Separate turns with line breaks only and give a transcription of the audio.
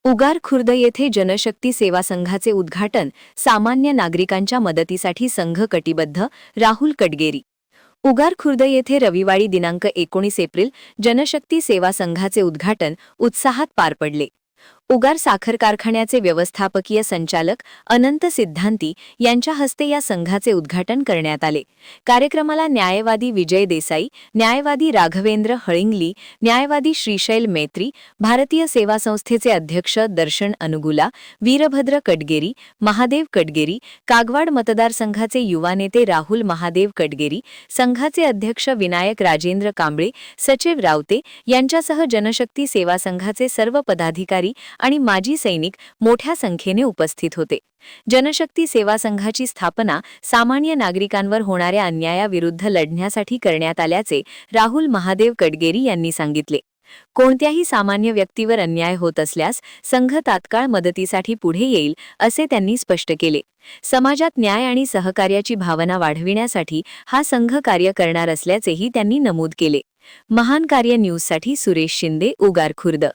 उगार खुर्द येथे जनशक्ती सेवा संघाचे उद्घाटन, सामान्य नागरिकांच्या मदतीसाठी संघ कटिबद्ध, राहुल कटगेरी। उगार खुर्द येथे रविवारी दिनांक 19 एप्रिल जनशक्ती सेवा संघाचे उद्घाटन उत्साहात पार पडले। उगार साखर कारखान्याचे व्यवस्थापकीय संचालक अनंत सिद्धांती यांच्या हस्ते या संघाचे उद्घाटन करण्यात आले। कार्यक्रमाला न्यायवादी विजय देसाई, न्यायवादी राघवेंद्र हळिंगली, न्यायवादी श्रीशैल मैत्री, भारतीय सेवा संस्थेचे अध्यक्ष दर्शन अनुगुला, वीरभद्र कटगेरी, महादेव कटगेरी, कागवाड मतदारसंघाचे युवा नेते राहुल महादेव कटगेरी, संघाचे अध्यक्ष विनायक राजेंद्र कांबळे, सचिव रावते यांच्यासह जनशक्ती सेवा संघाचे सर्व पदाधिकारी आणि माजी सैनिक मोठ्या संख्येने उपस्थित होते। जनशक्ती सेवा संघाची स्थापना सामान्य नागरिकांवर होणाऱ्या अन्यायाविरुद्ध लढण्यासाठी करण्यात आल्याचे राहुल महादेव कटगेरी यांनी सांगितले। कोणत्याही सामान्य व्यक्तीवर अन्याय होत असल्यास संघ तात्काळ मदतीसाठी पुढे येईल असे त्यांनी स्पष्ट केले। समाजात न्याय आणि सहकार्याची भावना वाढविण्यासाठी हा संघ कार्य करणार असल्याचेही त्यांनी नमूद केले। महान कार्य न्यूजसाठी सुरेश शिंदे, उगार खुर्द।